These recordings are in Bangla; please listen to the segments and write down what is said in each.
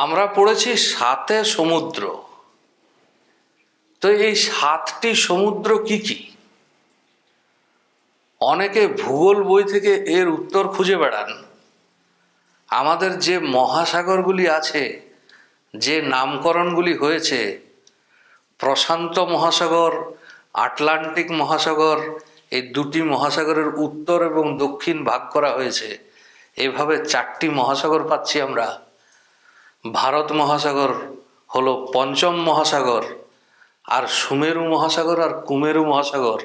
আমরা পড়েছি সাতে সমুদ্র। তো এই সাতটি সমুদ্র কি কি? অনেকে ভূগোল বই থেকে এর উত্তর খুঁজে বেড়ান। আমাদের যে মহাসাগরগুলি আছে, যে নামকরণগুলি হয়েছে, প্রশান্ত মহাসাগর, আটলান্টিক মহাসাগর, এই দুটি মহাসাগরের উত্তর এবং দক্ষিণ ভাগ করা হয়েছে। এভাবে চারটি মহাসাগর পাচ্ছি আমরা। ভারত মহাসাগর হলো পঞ্চম মহাসাগর, আর সুমেরু মহাসাগর আর কুমেরু মহাসাগর,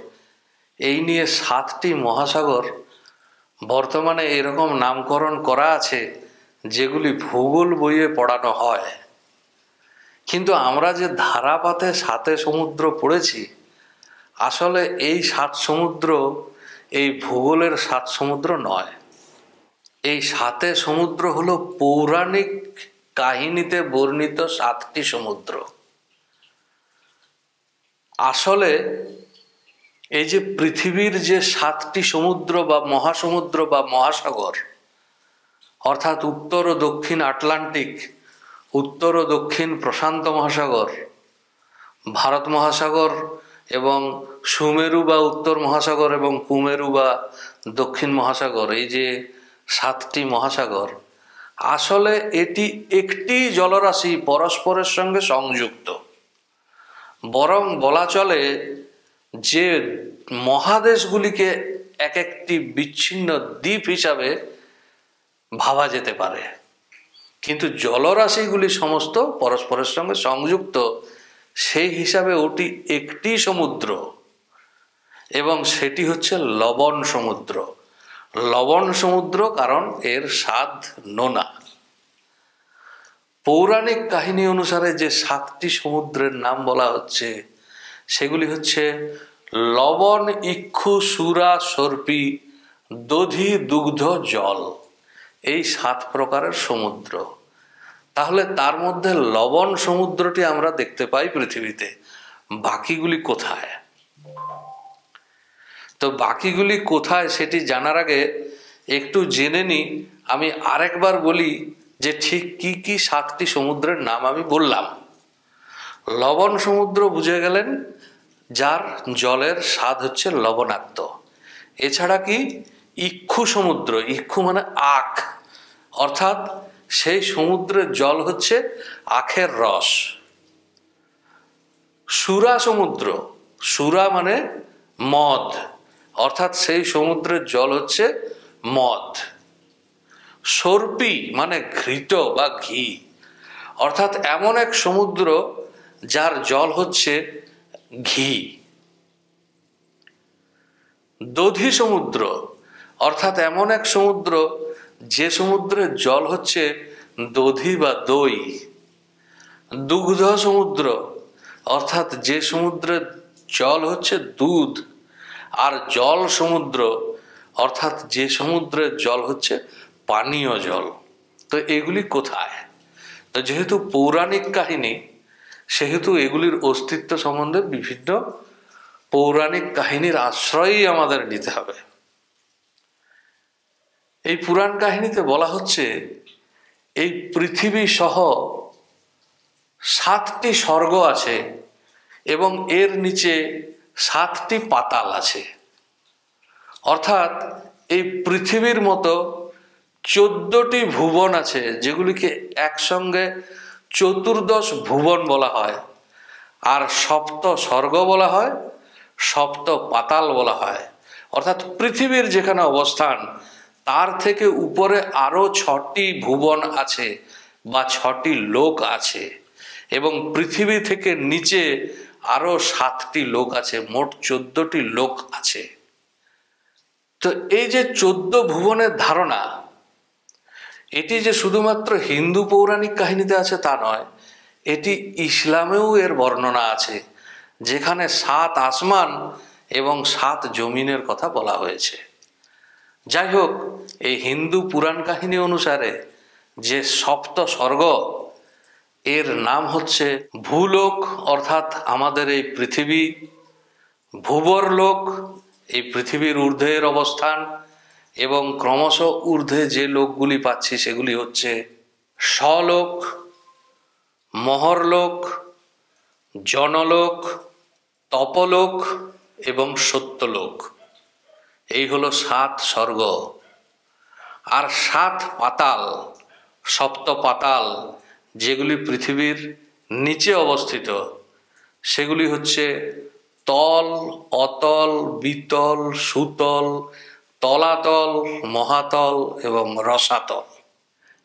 এই নিয়ে সাতটি মহাসাগর বর্তমানে এরকম নামকরণ করা আছে যেগুলি ভূগোল বইয়ে পড়ানো হয়। কিন্তু আমরা যে ধারাপাতে সাতে সমুদ্র পড়েছি, আসলে এই সাত সমুদ্র এই ভূগোলের সাত সমুদ্র নয়। এই সাতে সমুদ্র হলো পৌরাণিক কাহিনীতে বর্ণিত সাতটি সমুদ্র। আসলে এই যে পৃথিবীর যে সাতটি সমুদ্র বা মহাসমুদ্র বা মহাসাগর, অর্থাৎ উত্তর ও দক্ষিণ আটলান্টিক, উত্তর ও দক্ষিণ প্রশান্ত মহাসাগর, ভারত মহাসাগর এবং সুমেরু বা উত্তর মহাসাগর এবং কুমেরু বা দক্ষিণ মহাসাগর, এই যে সাতটি মহাসাগর, আসলে এটি একটি জলরাশি পরস্পরের সঙ্গে সংযুক্ত। বরং বলা চলে যে মহাদেশগুলিকে এক একটি বিচ্ছিন্ন দ্বীপ হিসাবে ভাবা যেতে পারে, কিন্তু জলরাশিগুলি সমস্ত পরস্পরের সঙ্গে সংযুক্ত, সেই হিসাবে ওটি একটি সমুদ্র, এবং সেটি হচ্ছে লবণ সমুদ্র। লবণ সমুদ্র কারণ এর স্বাদ নোনা। পৌরাণিক কাহিনী অনুসারে যে সাতটি সমুদ্রের নাম বলা হচ্ছে সেগুলি হচ্ছে লবণ, ইক্ষু, সুরা, সর্পি, দধি, দুগ্ধ, জল। এই সাত প্রকারের সমুদ্র। তাহলে তার মধ্যে লবণ সমুদ্রটি আমরা দেখতে পাই পৃথিবীতে, বাকিগুলি কোথায়? তো বাকিগুলি কোথায় সেটি জানার আগে একটু জেনে নিই। আমি আরেকবার বলি যে ঠিক কি কি সাতটি সমুদ্রের নাম আমি বললাম। লবণ সমুদ্র বুঝে গেলেন, যার জলের স্বাদ হচ্ছে লবণাক্ত। এছাড়া কি ইক্ষু সমুদ্র, ইক্ষু মানে আখ, অর্থাৎ সেই সমুদ্রের জল হচ্ছে আখের রস। সুরা সমুদ্র, সুরা মানে মদ, অর্থাৎ সেই সমুদ্রের জল হচ্ছে মদ। সর্পি মানে ঘৃত বা ঘি, অর্থাৎ এমন এক সমুদ্র যার জল হচ্ছে ঘি। দধি সমুদ্র, অর্থাৎ এমন এক সমুদ্র যে সমুদ্রের জল হচ্ছে দধি বা দই। দুগ্ধ সমুদ্র, অর্থাৎ যে সমুদ্রের জল হচ্ছে দুধ। আর জল সমুদ্র, অর্থাৎ যে সমুদ্রের জল হচ্ছে পানীয় জল। তো এগুলি কোথায়? তো যেহেতু পৌরাণিক কাহিনী, সেহেতু এগুলির অস্তিত্ব সম্বন্ধে বিভিন্ন পৌরাণিক কাহিনীর আশ্রয়ই আমাদের নিতে হবে। এই পুরাণ কাহিনীতে বলা হচ্ছে এই পৃথিবী সহ সাতটি স্বর্গ আছে এবং এর নিচে সাতটি পাতাল আছে। অর্থাৎ এই পৃথিবীর মতো 14টি ভুবন আছে, যেগুলিকে একসঙ্গে চতুর্দশ ভুবন বলা হয়। আর সপ্ত স্বর্গ বলা হয়, সপ্ত পাতাল বলা হয়। অর্থাৎ পৃথিবীর যেখানে অবস্থান তার থেকে উপরে আরো 6টি ভুবন আছে বা 6টি লোক আছে, এবং পৃথিবী থেকে নিচে আরো 7টি লোক আছে, মোট 14টি লোক আছে। তো এই যে 14 ভুবনের ধারণা, এটি যে শুধুমাত্র হিন্দু পৌরাণিক কাহিনীতে আছে তা নয়, এটি ইসলামেও এর বর্ণনা আছে, যেখানে 7 আসমান এবং 7 জমিনের কথা বলা হয়েছে। যাই হোক, এই হিন্দু পুরাণ কাহিনী অনুসারে যে সপ্ত স্বর্গ, এর নাম হচ্ছে ভূলোক, অর্থাৎ আমাদের এই পৃথিবী; ভূবরলোক, এই পৃথিবীর ঊর্ধ্বের অবস্থান, এবং ক্রমশ ঊর্ধ্বে যে লোকগুলি পাচ্ছি সেগুলি হচ্ছে স্বলোক, মহরলোক, জনলোক, তপলোক এবং সত্যলোক। এই হলো 7 স্বর্গ। আর 7 পাতাল, সপ্ত পাতাল, যেগুলি পৃথিবীর নিচে অবস্থিত, সেগুলি হচ্ছে তল, অতল, বিতল, সুতল, তলাতল, মহাতল এবং রসাতল।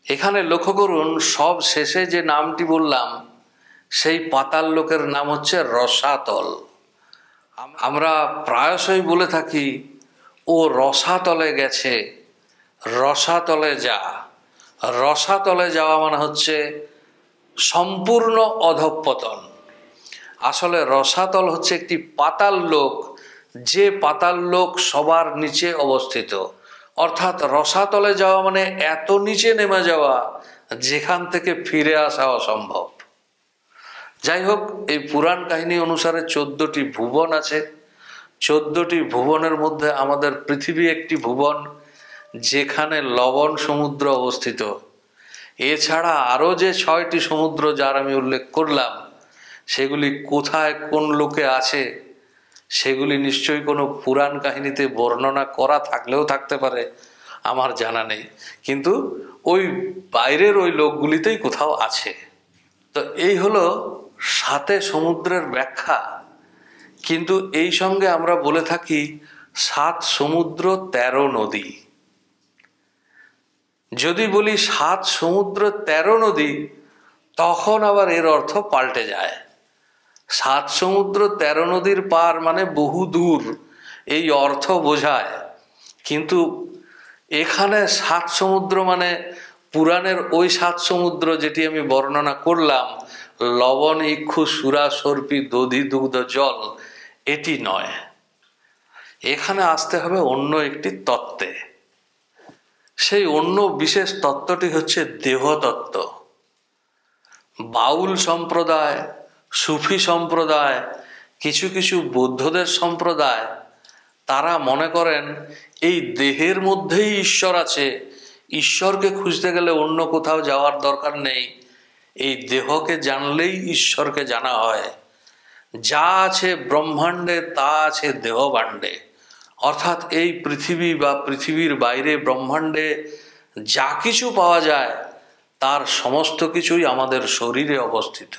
এখানে লক্ষ্য করুন, সব শেষে যে নামটি বললাম সেই পাতাল লোকের নাম হচ্ছে রসাতল। আমরা প্রায়শই বলে থাকি, ও রসাতলে গেছে, রসাতলে যা। রসাতলে যাওয়া মানে হচ্ছে সম্পূর্ণ অধঃপতন। আসলে রসাতল হচ্ছে একটি পাতাল লোক, যে পাতাল লোক সবার নিচে অবস্থিত। অর্থাৎ রসাতলে যাওয়া মানে এত নিচে নেমে যাওয়া যেখান থেকে ফিরে আসা অসম্ভব। যাই হোক, এই পুরাণ কাহিনী অনুসারে 14টি ভুবন আছে। 14টি ভুবনের মধ্যে আমাদের পৃথিবী একটি ভুবন, যেখানে লবণ সমুদ্র অবস্থিত। এছাড়া আরও যে 6টি সমুদ্র যার আমি উল্লেখ করলাম, সেগুলি কোথায় কোন লোকে আছে সেগুলি নিশ্চয়ই কোনো পুরাণ কাহিনীতে বর্ণনা করা থাকলেও থাকতে পারে, আমার জানা নেই, কিন্তু ওই বাইরের ওই লোকগুলিতেই কোথাও আছে। তো এই হলো 7 সমুদ্রের ব্যাখ্যা। কিন্তু এই সঙ্গে আমরা বলে থাকি 7 সমুদ্র 13 নদী। যদি বলি 7 সমুদ্র 13 নদী, তখন আবার এর অর্থ পাল্টে যায়। 7 সমুদ্র 13 নদীর পার মানে বহু দূর, এই অর্থ বোঝায়। কিন্তু এখানে 7 সমুদ্র মানে পুরাণের ওই 7 সমুদ্র যেটি আমি বর্ণনা করলাম, লবণ, ইক্ষু, সুরা, সর্পি, দধি, দুগ্ধ, জল, এটি নয়। এখানে আসতে হবে অন্য একটি তত্ত্বে। সেই অন্য বিশেষ তত্ত্বটি হচ্ছে দেহতত্ত্ব। বাউল সম্প্রদায়, সুফি সম্প্রদায়, কিছু কিছু বৌদ্ধদের সম্প্রদায়, তারা মনে করেন এই দেহের মধ্যেই ঈশ্বর আছে, ঈশ্বরকে খুঁজতে গেলে অন্য কোথাও যাওয়ার দরকার নেই, এই দেহকে জানলেই ঈশ্বরকে জানা হয়। যা আছে ব্রহ্মাণ্ডে তা আছে দেহভাণ্ডে। অর্থাৎ এই পৃথিবী বা পৃথিবীর বাইরে ব্রহ্মাণ্ডে যা কিছু পাওয়া যায় তার সমস্ত কিছুই আমাদের শরীরে অবস্থিত।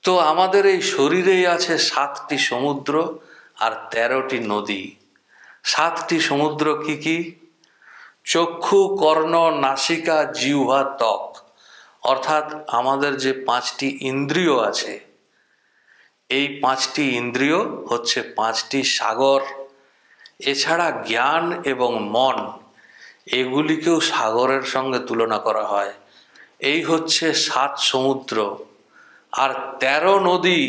তো আমাদের এই শরীরেই আছে 7টি সমুদ্র আর 13টি নদী। 7টি সমুদ্র কি কি? চক্ষু, কর্ণ, নাসিকা, জিহ্বা, ত্বক। অর্থাৎ আমাদের যে 5টি ইন্দ্রিয় আছে, এই 5টি ইন্দ্রিয় হচ্ছে 5টি সাগর। এছাড়া জ্ঞান এবং মন, এগুলিকেও সাগরের সঙ্গে তুলনা করা হয়। এই হচ্ছে 7 সমুদ্র। আর 13 নদী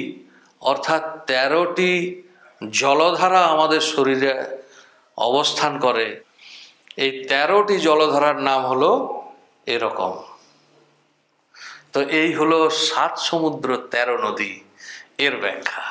অর্থাৎ 13টি জলধারা আমাদের শরীরে অবস্থান করে। এই 13টি জলধারার নাম হলো এরকম। তো এই হলো 7 সমুদ্র 13 নদী এর ব্যাখ্যা।